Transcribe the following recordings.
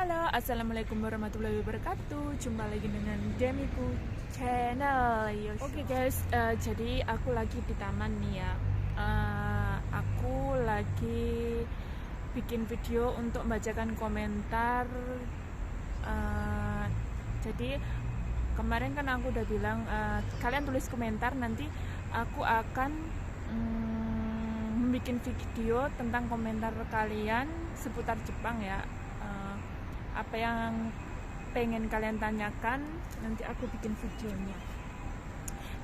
Halo, assalamualaikum warahmatullahi wabarakatuh. Jumpa lagi dengan Demiku Channel. Oke guys, jadi aku lagi di taman nih ya. Aku lagi bikin video untuk membacakan komentar. Jadi kemarin kan aku udah bilang kalian tulis komentar, nanti aku akan bikin video tentang komentar kalian seputar Jepang ya. Apa yang pengen kalian tanyakan, nanti aku bikin videonya.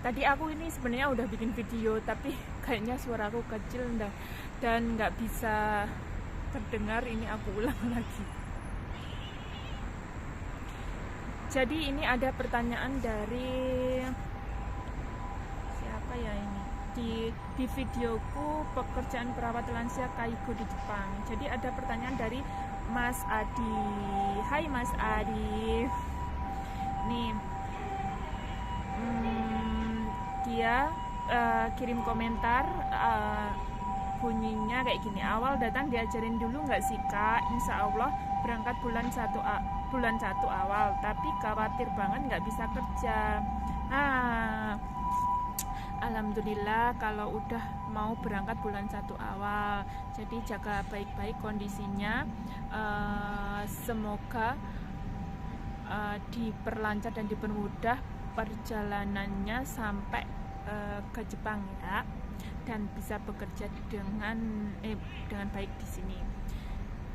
Tadi aku ini sebenarnya udah bikin video, tapi kayaknya suaraku kecil dan nggak bisa terdengar. Ini aku ulang lagi. Jadi ini ada pertanyaan dari siapa ya ini? Di videoku pekerjaan perawat lansia Kaigo di Jepang. Jadi ada pertanyaan dari Mas Adi. Hai Mas Adi. Nih, dia kirim komentar, bunyinya kayak gini. Awal datang diajarin dulu nggak sih Kak? Insya Allah berangkat bulan 1 awal, tapi khawatir banget nggak bisa kerja. Alhamdulillah kalau udah mau berangkat bulan 1 awal. Jadi jaga baik-baik kondisinya. Semoga diperlancar dan dipermudah perjalanannya sampai ke Jepang ya, dan bisa bekerja dengan baik di sini.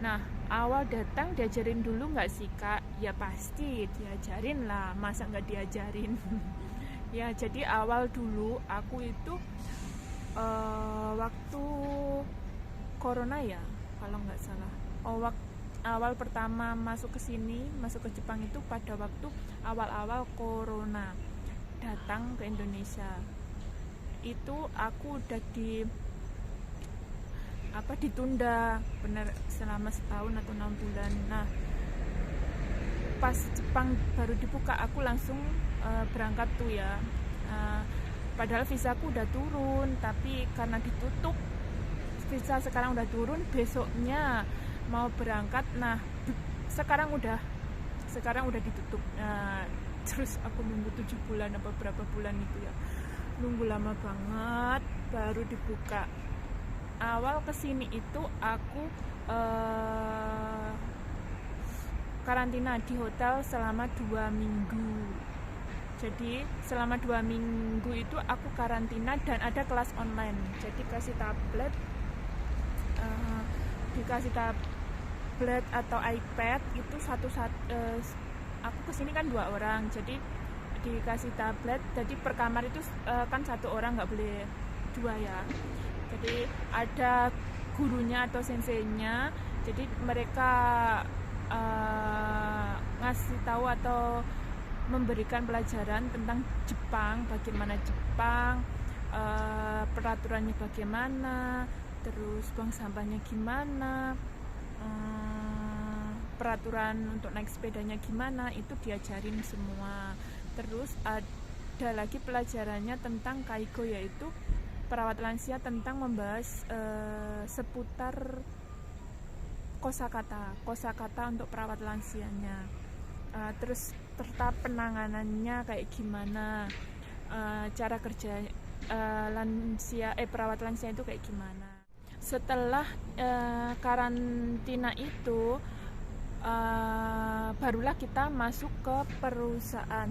Nah, awal datang diajarin dulu nggak sih Kak? Ya pasti diajarin lah, masa nggak diajarin. Ya, jadi awal dulu aku itu waktu corona ya, kalau nggak salah. Awal pertama masuk ke sini, masuk ke Jepang itu pada waktu awal-awal corona datang ke Indonesia. Itu aku udah ditunda benar selama setahun atau 6 bulan. Nah, pas Jepang baru dibuka aku langsung berangkat tuh ya. Padahal visaku udah turun, tapi karena ditutup, visa sekarang udah turun, besoknya mau berangkat. Nah, sekarang udah ditutup. Terus aku nunggu 7 bulan apa berapa bulan itu ya, nunggu lama banget baru dibuka. Awal kesini itu aku karantina di hotel selama 2 minggu. Jadi selama 2 minggu itu aku karantina dan ada kelas online. Jadi dikasih tablet atau iPad itu aku kesini kan 2 orang, jadi dikasih tablet. Jadi per kamar itu kan 1 orang, nggak boleh 2 ya. Jadi ada gurunya atau senseinya, jadi mereka ngasih tahu atau memberikan pelajaran tentang Jepang, bagaimana Jepang, peraturannya bagaimana, terus buang sampahnya gimana, peraturan untuk naik sepedanya gimana, itu diajarin semua. Terus ada lagi pelajarannya tentang Kaigo, yaitu perawat lansia, tentang membahas seputar kosakata untuk perawat lansianya. Terus serta penanganannya kayak gimana, cara kerja perawat lansia itu kayak gimana. Setelah karantina itu barulah kita masuk ke perusahaan.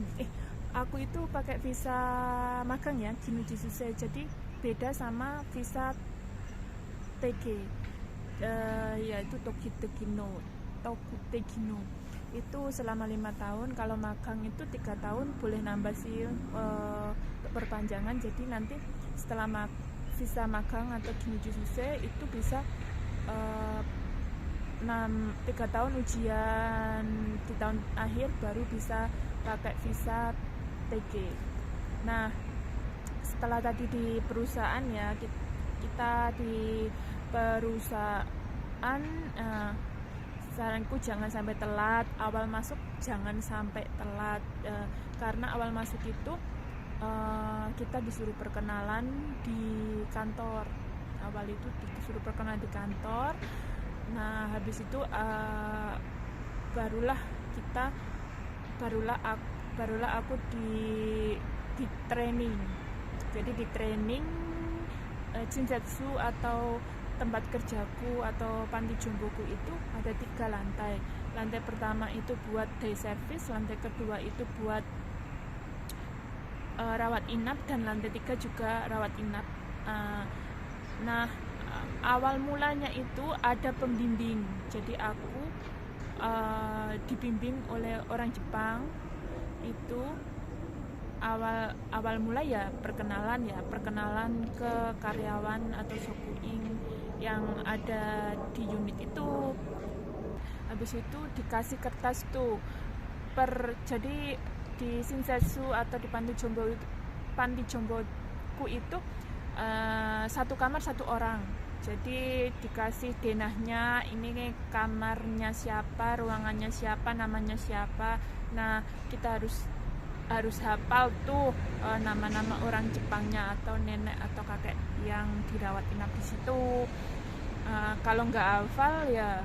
Aku itu pakai visa magang ya, Kinuji Susei, jadi beda sama visa TG, yaitu Tokutegino. Itu selama 5 tahun. Kalau magang itu 3 tahun, boleh nambah sih untuk perpanjangan. Jadi nanti setelah visa magang atau Kinuji Susei itu bisa 3 tahun ujian di tahun akhir, baru bisa pakai visa TG. Nah, setelah tadi di perusahaan ya, kita di perusahaan, saranku jangan sampai telat. Awal masuk jangan sampai telat, karena awal masuk itu kita disuruh perkenalan di kantor. Awal itu disuruh perkenalan di kantor. Nah, habis itu barulah kita barulah aku di training. Jadi di training Shinsetsu atau tempat kerjaku atau panti jomboku itu ada 3 lantai. Lantai pertama itu buat day service, lantai kedua itu buat rawat inap, dan lantai 3 juga rawat inap. Nah, awal mulanya itu ada pembimbing. Jadi aku dibimbing oleh orang Jepang. Itu awal mula ya perkenalan ke karyawan atau shokuin yang ada di unit itu. Habis itu dikasih kertas tuh jadi di Shinsetsu atau di panti jomboku itu 1 kamar 1 orang. Jadi dikasih denahnya, ini kamarnya siapa, ruangannya siapa, namanya siapa. Nah, kita harus hafal tuh nama-nama orang Jepangnya atau nenek atau kakek yang dirawat inap di situ. Kalau nggak hafal ya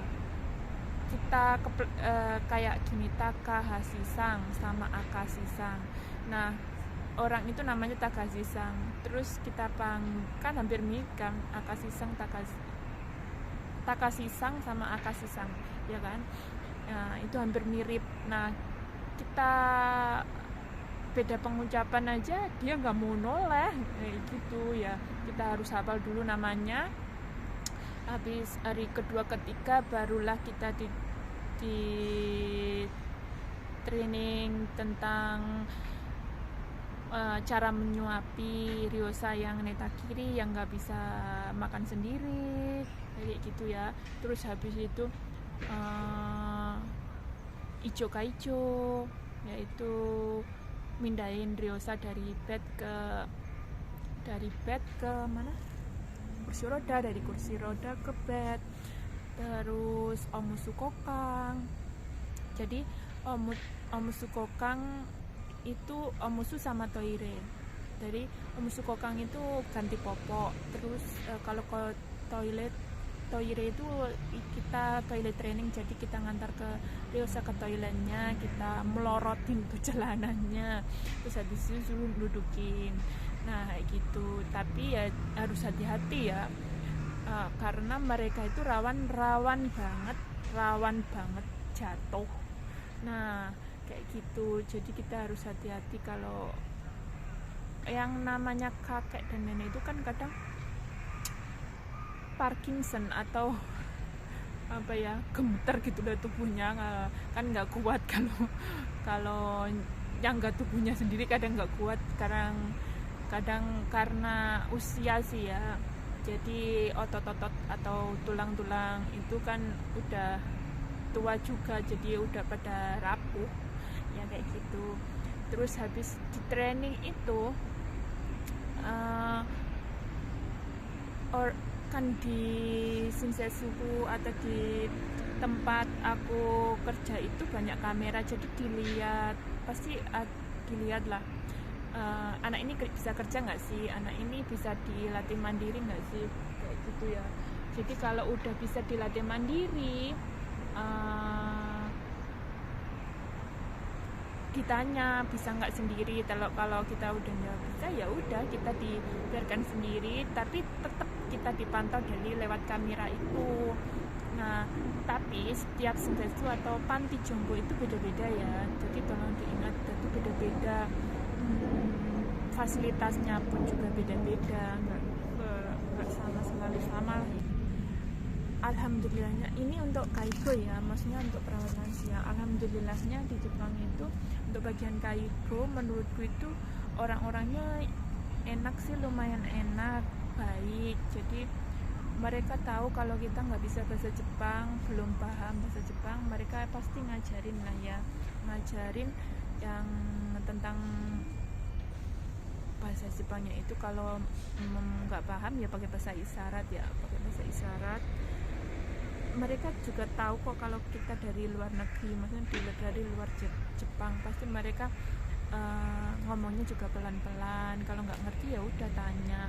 kita kayak gini, Takahashi-san sama Akashi-san. Nah, orang itu namanya Takahashi-san. Terus kita kan hampir mirip kan, Akashi-san, Takahashi-san sama Akashi-san, ya kan? Nah, itu hampir mirip. Nah, kita beda pengucapan aja dia nggak mau noleh gitu ya. Kita harus hafal dulu namanya. Habis hari kedua ketiga barulah kita di training tentang cara menyuapi ryosa yang netakiri, yang nggak bisa makan sendiri kayak gitu ya. Terus habis itu ijo kaijo, yaitu mindahin ryosa dari bed ke mana, kursi roda, dari kursi roda ke bed. Terus omusukokang. Jadi omusukokang itu omusu sama toire. Jadi omusukokang itu ganti popok. Terus kalau ke toire itu kita toilet training, jadi kita ngantar ke ryosa ke toiletnya, kita melorotin tuh celananya, terus habis itu suruh dudukin. Nah kayak gitu. Tapi ya harus hati-hati ya, karena mereka itu rawan banget jatuh. Nah kayak gitu. Jadi kita harus hati-hati. Kalau yang namanya kakek dan nenek itu kan kadang Parkinson atau apa ya, gemeter gitu lah tubuhnya, kan nggak kuat. Kalau yang nggak tubuhnya sendiri kadang nggak kuat, kadang karena usia sih ya. Jadi otot-otot atau tulang-tulang itu kan udah tua juga, jadi udah pada rapuh ya kayak gitu. Terus habis di training itu kan di Shinsetsuku atau di tempat aku kerja itu banyak kamera, jadi pasti dilihat lah, anak ini bisa kerja nggak sih, anak ini bisa dilatih mandiri nggak sih, kayak gitu ya. Jadi kalau udah bisa dilatih mandiri, ditanya bisa nggak sendiri. Kalau kita udah nggak bisa, ya udah kita dibiarkan sendiri, tapi tetap kita dipantau dari lewat kamera itu. Nah, tapi setiap Shinsetsu atau panti jombo itu beda-beda ya, jadi tolong diingat, itu beda-beda. Fasilitasnya pun juga beda-beda, nggak selalu sama lah. Alhamdulillahnya ini untuk kaigo ya, maksudnya untuk perawat lansia. Alhamdulillahnya di Jepang itu untuk bagian kaigo menurutku itu orang-orangnya enak sih, lumayan enak, baik. Jadi mereka tahu kalau kita nggak bisa bahasa Jepang, belum paham bahasa Jepang, mereka pasti ngajarin lah ya, ngajarin yang tentang bahasa Jepangnya itu. Kalau nggak paham ya pakai bahasa isyarat ya, pakai bahasa isyarat. Mereka juga tahu kok kalau kita dari luar negeri, maksudnya dari luar Jepang, pasti mereka ngomongnya juga pelan-pelan. Kalau nggak ngerti ya udah tanya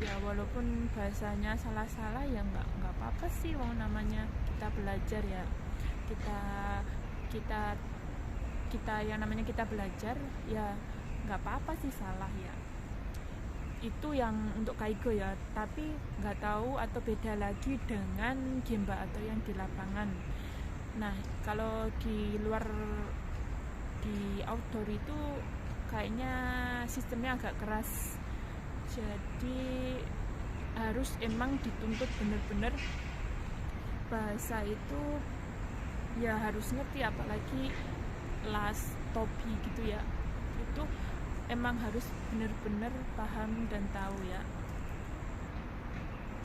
ya, walaupun bahasanya salah-salah ya nggak apa-apa sih, namanya kita belajar ya, kita kita yang namanya kita belajar ya nggak apa-apa sih salah ya. Itu yang untuk Kaigo ya, tapi nggak tahu atau beda lagi dengan Gemba atau yang di lapangan. Nah kalau di luar, di outdoor itu kayaknya sistemnya agak keras, jadi harus emang dituntut bener-bener bahasa itu ya harus ngerti, apalagi las topi gitu ya, itu emang harus bener-bener paham dan tahu ya.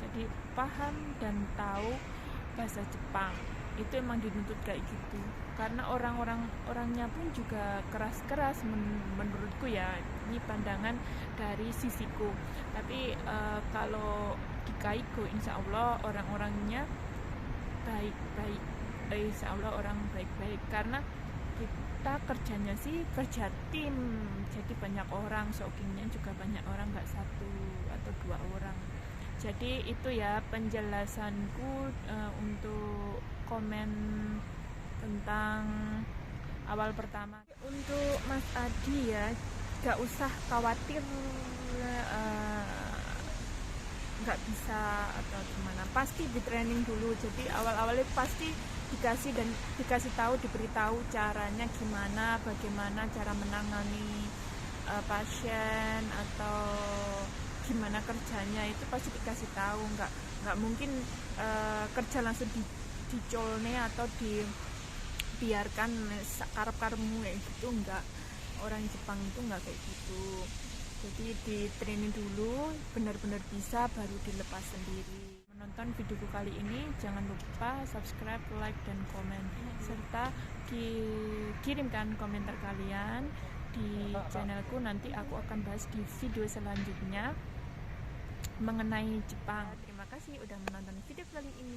Jadi paham dan tahu bahasa Jepang itu emang dituntut kayak gitu, karena orangnya pun juga keras-keras menurutku ya, ini pandangan dari sisiku. Tapi kalau di Kaigo insya Allah orang-orangnya baik-baik, insya Allah orang baik-baik, karena kita kerjanya sih kerja tim, jadi banyak orang, shockingnya juga banyak orang, nggak 1 atau 2 orang. Jadi itu ya penjelasanku untuk komen tentang awal pertama. Untuk Mas Adi ya, nggak usah khawatir nggak bisa atau gimana, pasti di training dulu. Jadi awal-awalnya pasti dikasih tahu, diberitahu caranya gimana, bagaimana cara menangani pasien atau gimana kerjanya, itu pasti dikasih tahu. Nggak mungkin kerja langsung dicolne atau dibiarkan karep-karepmu kayak gitu, enggak. Orang Jepang itu nggak kayak gitu. Jadi di training dulu, benar-benar bisa baru dilepas sendiri. Menonton videoku kali ini, jangan lupa subscribe, like, dan komen, serta kirimkan komentar kalian di channelku. Nanti aku akan bahas di video selanjutnya mengenai Jepang. Terima kasih udah menonton video kali ini.